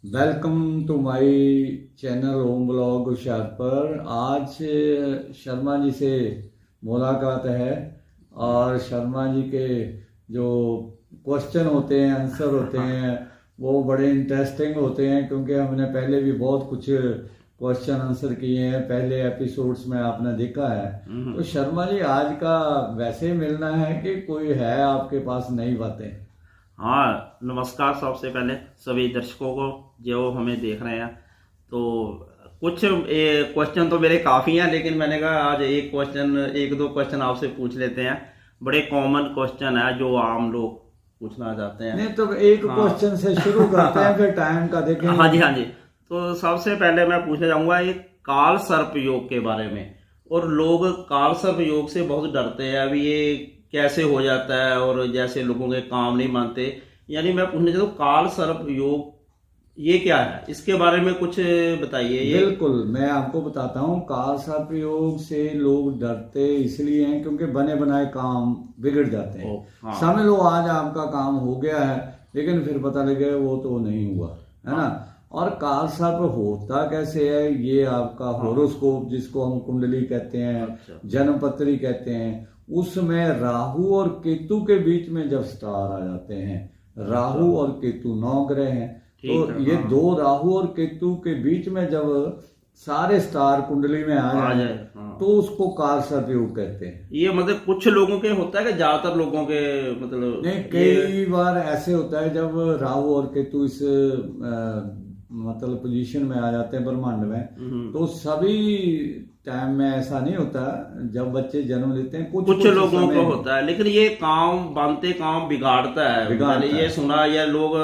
Welcome to my channel home blog Hoshiarpur. आज शर्मा जी से मुलाकात है और शर्मा जी के जो क्वेश्चन होते हैं, आंसर होते हैं, वो बड़े इंटरेस्टिंग होते हैं क्योंकि हमने पहले भी बहुत कुछ क्वेश्चन आंसर किए हैं, पहले एपिसोड्स में आपने देखा है। तो शर्मा जी आज का वैसे मिलना है कि कोई है आपके पास नई बातें? हाँ, नमस्कार सबसे पहले सभी दर्शकों को जो हमें देख रहे हैं। तो कुछ क्वेश्चन तो मेरे काफ़ी हैं, लेकिन मैंने कहा आज एक दो क्वेश्चन आपसे पूछ लेते हैं। बड़े कॉमन क्वेश्चन है जो आम लोग पूछना चाहते हैं। नहीं तो एक क्वेश्चन से शुरू करते हैं, फिर टाइम का देखेंगे। हाँ जी। तो सबसे पहले मैं पूछना चाहूँगा एक काल सर्प योग के बारे में। और लोग काल सर्प योग से बहुत डरते हैं, अभी ये कैसे हो जाता है और जैसे लोगों के काम नहीं मानते। यानी मैं पूछना चाहता हूँ काल सर्प योग ये क्या है, इसके बारे में कुछ बताइए। ये बिल्कुल, मैं आपको बताता हूँ। काल सर्प योग से लोग डरते इसलिए हैं क्योंकि बने बनाए काम बिगड़ जाते हैं। हाँ। समझ लो आज आपका काम हो गया है, लेकिन फिर पता लगे वो तो नहीं हुआ, है ना। और काल सर्प होता कैसे है, ये आपका होरोस्कोप जिसको हम कुंडली कहते हैं, जन्मपत्री कहते हैं, उसमें राहु और केतु के बीच में जब स्टार आ जाते हैं, राहु और केतु 9 ग्रह हैं, तो ये दो राहु और केतु के बीच में जब सारे स्टार कुंडली में आ जाए तो उसको काल सर्प योग कहते हैं। ये मतलब कुछ लोगों के होता है कि ज्यादातर लोगों के मतलब नहीं, कई बार ऐसे होता है जब राहु और केतु इस मतलब पोजीशन में आ जाते हैं ब्रह्मांड में, तो सभी टाइम में ऐसा नहीं होता। जब बच्चे जन्म लेते हैं कुछ लोगों को होता है, लेकिन ये काम बनते काम बिगाड़ता है। मैंने ये सुना, या लोग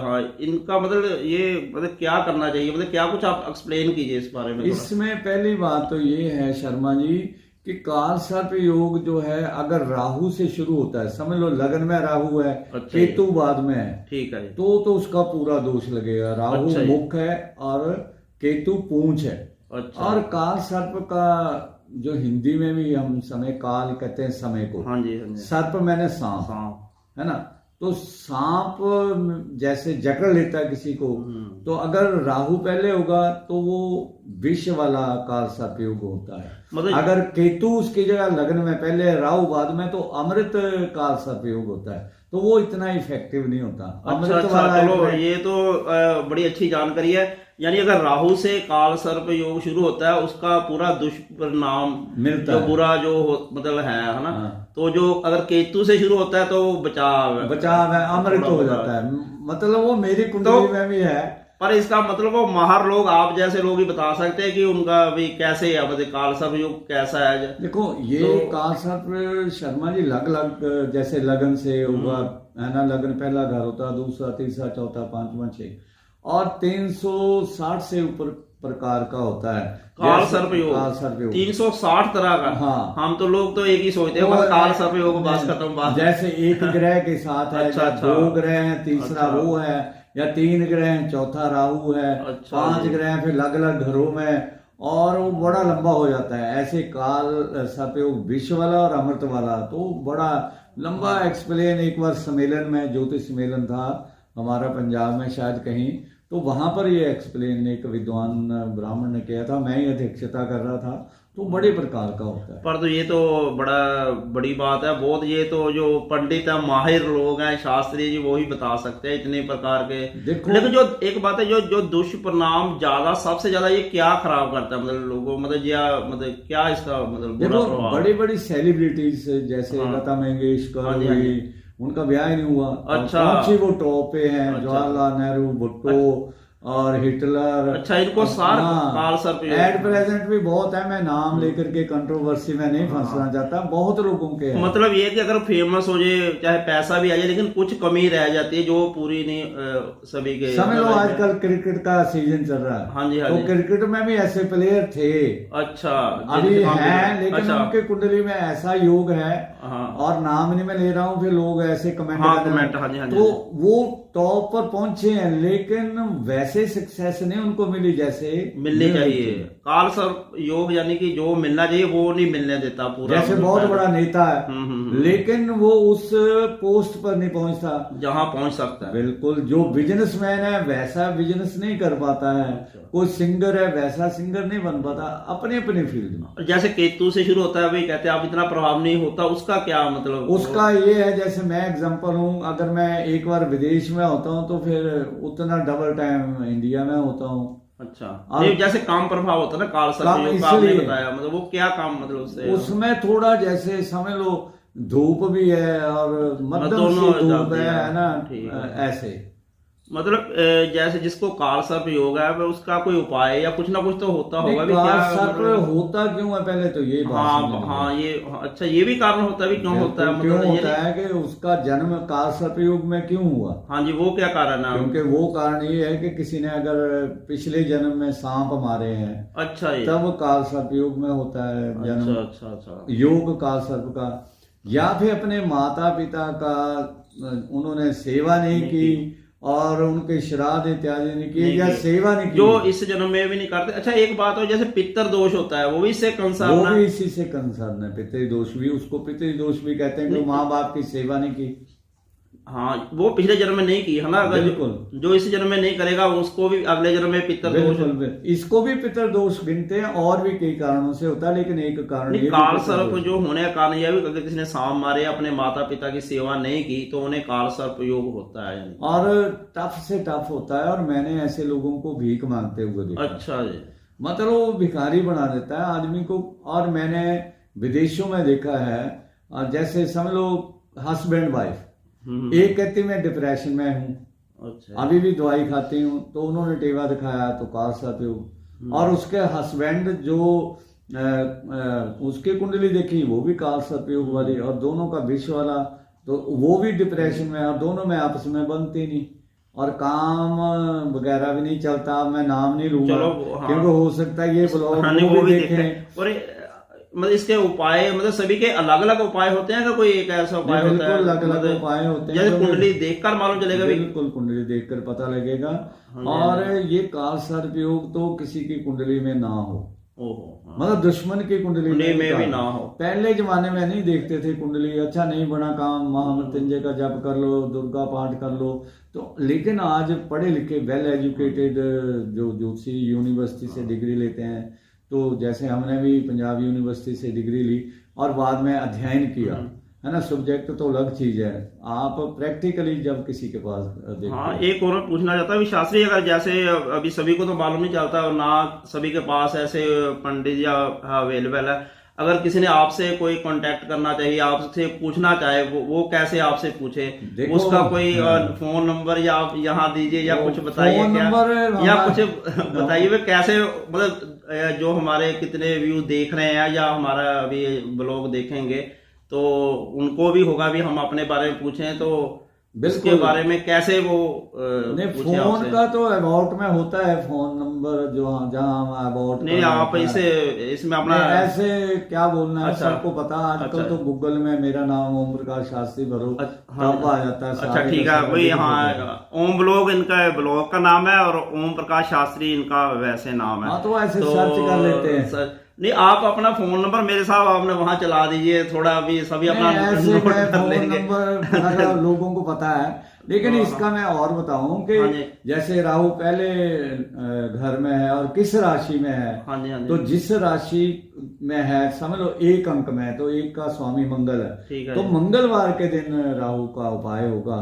हाँ, इनका मतलब ये मतलब क्या करना चाहिए, मतलब क्या कुछ आप एक्सप्लेन कीजिए इस बारे में। इसमें पहली बात तो ये है शर्मा जी कि काल सर्प योग जो है अगर राहु से शुरू होता है, समझ लो लगन में राहु है, केतु बाद में है, ठीक है, तो उसका पूरा दोष लगेगा। राहु मुख है और केतु पूंछ है। और काल सर्प का जो हिंदी में भी हम समय काल कहते हैं समय को। हाँ जी। सर्प मैंने सांप, है ना। तो सांप जैसे जकड़ लेता है किसी को, तो अगर राहु पहले होगा तो वो विष वाला काल सर्प योग होता है। मतलब अगर केतु उसकी जगह लगन में पहले, राहु बाद में, तो अमृत काल सर्प योग होता है, तो वो इतना इफेक्टिव नहीं होता। अमृत वाला चलो, ये तो बड़ी अच्छी जानकारी है। यानी अगर राहु से काल सर्प योग शुरू होता है, उसका पूरा दुष्परिणाम मिलता है, बुरा जो मतलब है ना। तो जो अगर केतु से शुरू होता है तो बचाव है, अमृत हो जाता है। मतलब वो मेरी कुंडली में भी है, पर इसका मतलब वो माहर लोग, आप जैसे लोग ही बता सकते हैं कि उनका भी कैसे है, मतलब काल सर्प योग कैसा है। देखो ये काल सर्प शर्मा जी अलग जैसे लगन से होगा, है ना। लगन पहला घर होता है, दूसरा, तीसरा, चौथा, पांचवा, 6 और 360 से ऊपर प्रकार का होता है काल सर्प योग। 360 तरह का। हाँ, हम तो लोग तो एक ही सोचते हैं काल सर्प योग, बस खत्म बात। जैसे एक ग्रह के साथ है, 2 ग्रह हैं, तीसरा वो है, या 3 ग्रह हैं, चौथा राहु है, 5 ग्रह हैं, फिर अलग अलग घरों में, और वो बड़ा लंबा हो जाता है। ऐसे काल सर्प योग विष वाला और अमृत वाला तो बड़ा लंबा एक्सप्लेन। एक बार सम्मेलन में, ज्योतिष सम्मेलन था हमारा पंजाब में शायद कहीं, तो वहां पर ये एक्सप्लेन एक विद्वान ब्राह्मण ने किया था, मैं ही अध्यक्षता कर रहा था। तो बड़े प्रकार का होता है। पर तो ये तो बड़ी बात है बहुत। ये तो जो पंडित है, माहिर लोग हैं, शास्त्री जी, वो ही बता सकते हैं इतने प्रकार के। लेकिन जो एक बात है, जो दुष्परिणाम ज्यादा, सबसे ज्यादा ये क्या खराब करता है मतलब लोगों, मतलब क्या इसका मतलब देखो बड़ी बड़ी सेलिब्रिटीज जैसे लता मंगेशकर हुई, उनका ब्याह ही नहीं हुआ। अच्छा, वो टॉप पे हैं। जवाहरलाल नेहरू, भुट्टो और हिटलर। अच्छा, इनको काल सर्प एट प्रेजेंट भी बहुत है। मैं नाम लेकर के कंट्रोवर्सी में नहीं फंसना चाहता, बहुत लोगों के मतलब ये कि अगर फेमस हो जाए, चाहे पैसा भी आ जाए, लेकिन कुछ कमी रह जाती है जो पूरी नहीं सभी के। समझ लो आजकल क्रिकेट का सीजन चल रहा है। हाँ जी। तो क्रिकेट में भी ऐसे प्लेयर थे, अच्छा अभी हैं, लेकिन उनके कुंडली में ऐसा योग है, और नाम नहीं मैं ले रहा हूँ, फिर लोग ऐसे कमेंट, तो वो टॉप पर पहुंचे हैं, लेकिन वैसे सक्सेस नहीं उनको मिली जैसे मिलनी चाहिए। काल सर्प योग यानी कि जो मिलना चाहिए वो नहीं मिलने देता पूरा, जैसे बहुत बड़ा नेता है लेकिन वो उस पोस्ट पर नहीं पहुंचता जहां पहुंच सकता है। बिल्कुल, जो बिजनेसमैन है वैसा बिजनेस नहीं कर पाता है, कोई सिंगर है वैसा सिंगर नहीं बन पाता, अपने अपने फील्ड में। जैसे केतु से शुरू होता है, भाई कहते हैं आप इतना प्रभाव नहीं होता, उसका क्या मतलब? उसका ये है, जैसे मैं एग्जांपल हूँ, अगर मैं एक बार विदेश में होता हूँ तो फिर उतना डबल टाइम इंडिया में होता हूँ। अच्छा, नहीं जैसे काम प्रभाव होता है ना काल सर्प योग का, आपने बताया, मतलब वो क्या काम, मतलब उससे उसमें थोड़ा जैसे समझ लो धूप भी है और मध्यम सी धूप है ना, ऐसे मतलब जैसे जिसको काल सर्प योग है वह उसका कोई उपाय या कुछ ना कुछ तो होता होगा भी, काल क्या सर्प होता क्यों है पहले तो ये बात हाँ ये अच्छा, ये भी कारण होता है भी क्यों होता है, क्यों मतलब होता है कि उसका जन्म काल सर्प युग में क्यों हुआ। हाँ जी, वो क्या कारण है? क्योंकि वो कारण ये है कि किसी ने अगर पिछले जन्म में सांप मारे हैं, अच्छा, तब काल सर्प युग में होता है जन्म। अच्छा अच्छा, योग काल सर्प का, या फिर अपने माता पिता का उन्होंने सेवा नहीं की और उनके श्राद्ध इत्यादि नहीं किए या सेवा नहीं की, जो इस जन्म में भी नहीं करते। अच्छा, एक बात हो, जैसे पितर दोष होता है वो भी इससे कंसर्न, वो भी इसी से कंसर्न है, पितृ दोष भी, उसको पितृ दोष भी कहते हैं कि माँ बाप की सेवा नहीं की। हाँ, वो पिछले जन्म में नहीं की है ना, अगर जो इस जन्म में नहीं करेगा उसको भी अगले जन्म में पितर दोष, इसको भी पितर दोष गिनते हैं, और भी कई कारणों से होता है, लेकिन एक कारण काल सर्प जो होने का कारण यह भी, अगर किसी ने सांप मारे, अपने माता पिता की सेवा नहीं की, तो उन्हें काल सर्प योग होता है, और टफ से टफ होता है। और मैंने ऐसे लोगों को भीख मांगते हुए देखा। अच्छा जी, मतलब वो भिखारी बना देता है आदमी को। और मैंने विदेशों में देखा है, जैसे समझ लो हस्बैंड वाइफ, एक कहती मैं डिप्रेशन में हूँ, अच्छा, अभी भी दवाई खाती हूँ, तो उन्होंने टेवा दिखाया तो काल सर्प योग। और उसके हस्बैंड जो उसकी कुंडली देखी वो भी काल सर्प योग वाली, और दोनों का विष वाला, तो वो भी डिप्रेशन में, और दोनों में आपस में बनते नहीं, और काम वगैरह भी नहीं चलता। मैं नाम नहीं लूंगा क्योंकि हो सकता है ये ब्लॉग वो भी देखें। और मतलब इसके उपाय, मतलब सभी के अलग अलग उपाय होते हैं, कोई एक ऐसा उपाय होता है? अलग अलग उपाय होते हैं, जैसे कुंडली देखकर मालूम चलेगा? बिल्कुल, कुंडली देखकर पता लगेगा। और ये काल सर्प योग तो किसी की कुंडली में ना हो, मतलब दुश्मन की कुंडली में भी ना हो। पहले जमाने में नहीं देखते थे कुंडली, अच्छा नहीं बना काम, महामृत्युंजय का जप कर लो, दुर्गा पाठ कर लो, तो लेकिन आज पढ़े लिखे वेल एजुकेटेड जो ज्योतिषी यूनिवर्सिटी से डिग्री लेते हैं, तो जैसे हमने भी पंजाब यूनिवर्सिटी से डिग्री ली और बाद में अध्ययन किया, है ना, सब्जेक्ट तो अलग चीज है, आप प्रैक्टिकली जब किसी के पास देखते। हाँ, एक और पूछना चाहता है शास्त्री, अगर जैसे अभी सभी को तो मालूम नहीं चलता और ना सभी के पास ऐसे पंडित या अवेलेबल है, अगर किसी ने आपसे कोई कांटेक्ट करना चाहिए, आपसे पूछना चाहे, वो कैसे आपसे पूछे? उसका कोई फोन नंबर या आप यहाँ दीजिए या कुछ बताइए क्या, या कुछ बताइए कैसे, मतलब जो हमारे कितने व्यू देख रहे हैं या हमारा अभी ब्लॉग देखेंगे तो उनको भी होगा भी हम अपने बारे में पूछें, तो इसके बारे में कैसे वो फोन का तो अबाउट में होता है फोन नंबर, जो जहाँ हम अबाउट नहीं, आप इसे इसमें अपना ऐसे क्या बोलना है, सबको पता आजकल तो गूगल में मेरा नाम ओम प्रकाश शास्त्री भरो, तब आ जाता है। अच्छा, ठीक है, वही, हाँ, ओम ब्लॉग इनका ब्लॉग का नाम है और ओम प्रकाश शास्त्री इनका वैसे नाम है, तो ऐसे सर्च कर लेते हैं। नहीं, आप अपना फोन नंबर मेरे साहब आपने वहां चला दीजिए थोड़ा, अभी सभी अपना ऐसे फोन नंबर लोगों को पता है, लेकिन इसका मैं और बताऊं कि जैसे राहु पहले घर में है और किस राशि में है, तो जिस राशि में है समझ लो एक अंक में, तो एक का स्वामी मंगल है, तो मंगलवार के दिन राहु का उपाय होगा।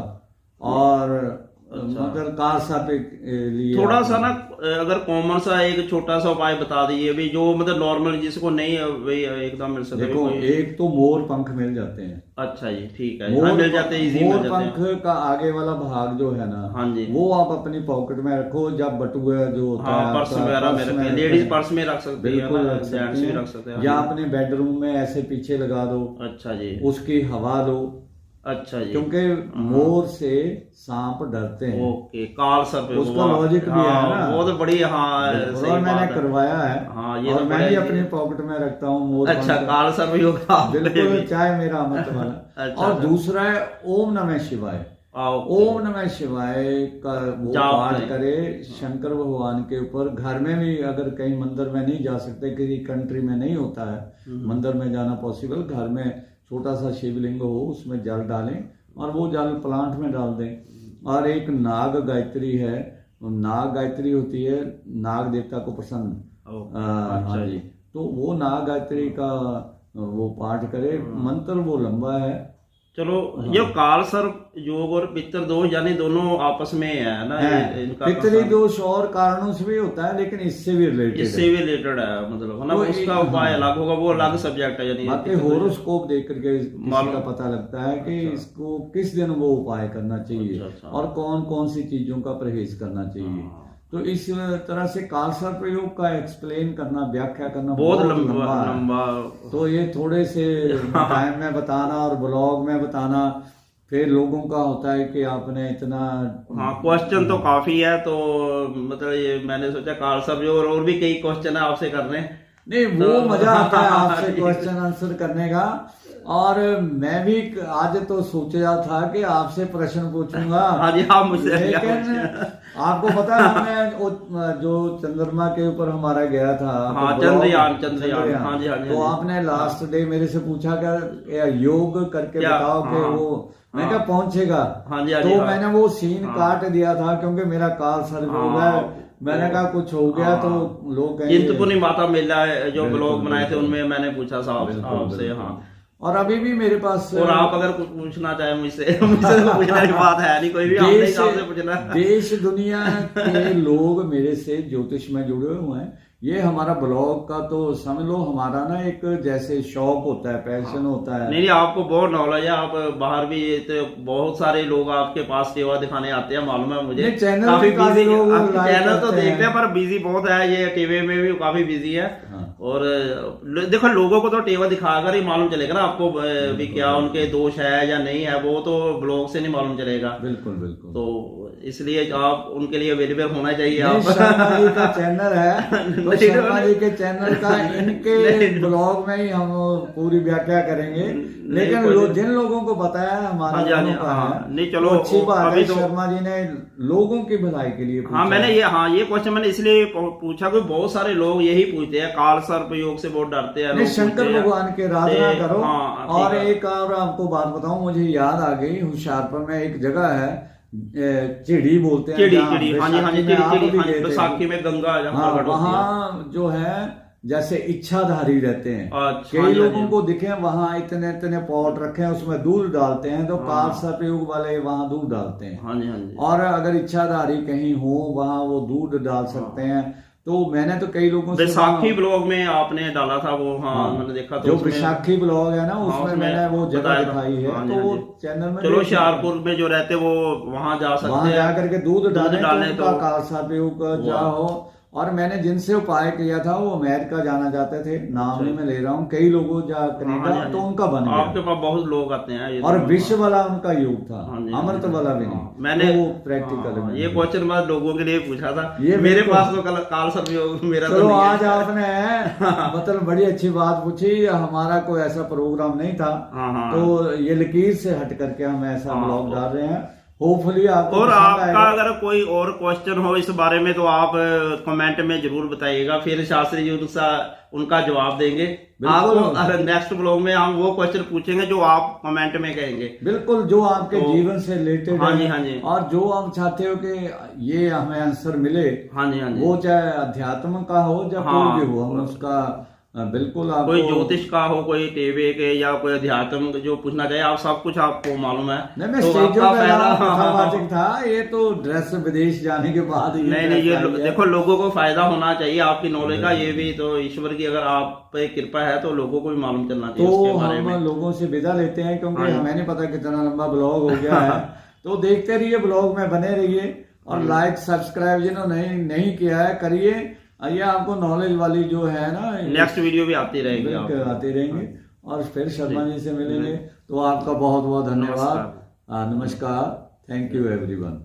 और मगर काल सर्प लिए थोड़ा सा ना, अगर कॉमन सा एक छोटा सा उपाय बता दीजिए भी, जो मतलब नॉर्मल जिसको नहीं एकदम मिल सके। देखो, एक तो मोर पंख मिल जाते हैं। अच्छा जी, ठीक है, मिल जाते हैं, मोर पंख का आगे वाला भाग जो है ना, हाँ जी, वो आप अपनी पॉकेट में रखो, जब बटुआ जो होता है पर्स वगैरह में रखें, लेडीज पर्स में रख सकते हैं, जेंट्स भी रख सकते हैं, या अपने बेडरूम में ऐसे पीछे लगा दो। अच्छा जी, उसकी हवा लो। अच्छा जी, क्योंकि मोर से सांप डरते हैं। ओके, काल सर्प उसका लॉजिक भी है ना, वो तो बड़ी, हाँ, और मैंने करवाया है। हाँ, ये और मैं भी अपनी पॉकेट में रखता हूँ मोर। अच्छा, काल सर्प योग बिल्कुल, चाहे मेरा मत वाला। और दूसरा है ओम नमः शिवाय। ओम नमः शिवाय का वो जाप पाठ करें। करे शंकर भगवान के ऊपर। घर में भी अगर कहीं मंदिर में नहीं जा सकते, किसी कंट्री में नहीं होता है मंदिर में जाना पॉसिबल, घर में छोटा सा शिवलिंग हो उसमें जल डालें और वो जल प्लांट में डाल दें। और एक नाग गायत्री है, नाग गायत्री होती है नाग देवता को प्रसन्न, हाँ जी, तो वो नाग गायत्री का वो पाठ करे। मंत्र वो लंबा है। चलो ये काल सर्प योग और पितर दोष यानी दोनों आपस में है ना, इनका पितरी दोष और कारणों से भी होता है, लेकिन इससे भी रिलेटेड इससे भी रिलेटेड है, मतलब है ना, उसका उपाय अलग होगा, वो अलग सब्जेक्ट है। यानी बाकी होरोस्कोप देख करके किसी का पता लगता है कि इसको किस दिन वो उपाय करना चाहिए और कौन कौन सी चीजों का परहेज करना चाहिए। तो इस तरह से काल सर्प योग का एक्सप्लेन करना, व्याख्या करना बहुत लंबा, तो ये थोड़े से टाइम में बताना और ब्लॉग में बताना, फिर लोगों का होता है कि आपने इतना, हाँ क्वेश्चन तो काफी है, तो मतलब ये मैंने सोचा काल सर्प योग और भी कई क्वेश्चन है आपसे करने। नहीं वो मजा आता है आपसे क्वेश्चन आंसर करने का। और मैं भी आज तो सोच रहा था कि आपसे प्रश्न पूछूंगा, हाँ जी, आप मुझसे, लेकिन आपको पता है हमने जो चंद्रमा के ऊपर हमारा गया था, हाँ चंद्रयान, हाँ जी, हाँ जी, तो आपने लास्ट डे मेरे से पूछा क्या योग करके बताओ कि वो, मैं क्या पहुंचेगा, हाँ जी, तो मैंने वो सीन काट दिया था क्योंकि मेरा काल सर्प हो गया। मैंने कहा कुछ हो गया तो लोग चिंतपूर्णी माता मेला जो ब्लॉग बनाए थे उनमें मैंने पूछा साहब आपसे। हाँ, और अभी भी मेरे पास, और आप अगर कुछ पूछना चाहे मुझसे तो पूछने की बात है नहीं, कोई भी आपने हिसाब से पूछना। देश दुनिया के लोग मेरे से ज्योतिष में जुड़े हुए हैं। ये हमारा ब्लॉग का तो समझ लो हमारा ना एक जैसे शौक होता है, पैशन होता है। नहीं, आपको बहुत नॉलेज है, आप बाहर भी तो बहुत सारे लोग आपके पास सेवा दिखाने आते हैं, मालूम है मुझे। काफी बिजी चैनल तो देखते हैं पर बिजी बहुत है, ये टीवी में भी काफी बिजी है। और देखो लोगों को तो टेवा दिखाकर ही मालूम चलेगा ना आपको भी क्या उनके दोष है या नहीं है, वो तो ब्लॉग से नहीं मालूम चलेगा। बिल्कुल बिल्कुल, तो इसलिए आप उनके लिए अवेलेबल होना चाहिए। आप शर्मा जी का चैनल है तो शर्मा जी के चैनल का इनके ब्लॉग में ही हम पूरी व्याख्या करेंगे, लेकिन जिन लोगों को बताया हमारा नहीं, चलो अच्छी बात है। शर्मा जी ने लोगों की भलाई के लिए हाँ मैंने ये क्वेश्चन मैंने इसलिए पूछा कि बहुत सारे लोग यही पूछते हैं, काल सर्प योग से बहुत डरते हैं। शंकर भगवान के आराधना करो। और एक और आपको बात बताऊं, मुझे याद आ गई, होशियारपुर में एक जगह है चिड़ी बोलते हैं, चिड़ी, हाँ जी, हाँ जी, बैसाखी में गंगा, वहाँ जो है जैसे इच्छाधारी रहते हैं। अच्छा, कई लोगों को दिखे वहाँ इतने इतने पॉट रखे हैं, उसमें दूध डालते हैं, तो काल सर्प योग वाले वहाँ दूध डालते हैं। हाँ जी, हाँ जी। और अगर इच्छाधारी कहीं हो वहाँ वो दूध डाल सकते हैं। तो मैंने तो कई लोगों से बैसाखी ब्लॉग में आपने डाला था वो, हाँ मैंने देखा, तो जो बैसाखी ब्लॉग है ना उसमें मैंने वो जगह दिखाई है। तो वो चैनल में चलो होशियारपुर में जो रहते वो वहाँ जा सकते हैं, वहाँ जा करके दूध डालने तो काल सर्प योग जाओ। और मैंने जिनसे उपाय किया था वो अमेरिका जाना चाहते थे, नाम नहीं मैं ले रहा हूँ, कई लोगों जा कनेडा, तो उनका बन गया। आपके पास बहुत लोग आते हैं। और विश्व वाला उनका योग था, अमृत वाला भी नहीं, मैंने वो प्रैक्टिकल ये क्वेश्चन मैं लोगों के लिए पूछा था, मेरे पास तो काल सर्प योग मेरा। चलो आज आपने मतलब बड़ी अच्छी बात पूछी, हमारा कोई ऐसा प्रोग्राम नहीं था, तो ये लकीर से हट करके हम ऐसा ब्लॉग डाल रहे हैं। होपफुली आपको और आपका अगर कोई और क्वेश्चन हो इस बारे में तो आप कमेंट में जरूर बताइएगा, फिर शास्त्री जी उनका जवाब देंगे। आपको नेक्स्ट ब्लॉग में हम वो क्वेश्चन पूछेंगे जो आप कमेंट में कहेंगे, बिल्कुल जो आपके जीवन से रिलेटेड। हाँ जी, हाँ जी। और जो आप चाहते हो कि ये हमें आंसर मिले, हाँ जी, हाँ जी, वो चाहे अध्यात्म का हो या कोई भी हो, हम उसका बिल्कुल आपको, कोई ज्योतिष का हो, कोई टीवी के या कोई अध्यात्म जो पूछना चाहिए, आप सब कुछ आपको मालूम है। नहीं मैं स्टेजों पे था, ये तो ड्रेस विदेश जाने के बाद नहीं ये देखो लोगों को फायदा होना चाहिए आपकी नॉलेज का, ये भी तो ईश्वर की अगर आप पे कृपा है तो लोगों को भी मालूम चलना चाहिए। तो हम लोगों से विदा लेते हैं क्योंकि हमें नहीं पता कितना लंबा ब्लॉग हो गया है। तो देखते रहिए, ब्लॉग में बने रहिए और लाइक सब्सक्राइब जिन्होंने नहीं किया है करिए। ये आपको नॉलेज वाली जो है ना, नेक्स्ट वीडियो भी आती रहेगी, आते रहेंगे। और फिर शर्मा जी से मिलेंगे, तो आपका बहुत बहुत धन्यवाद, नमस्कार, थैंक यू एवरीवन।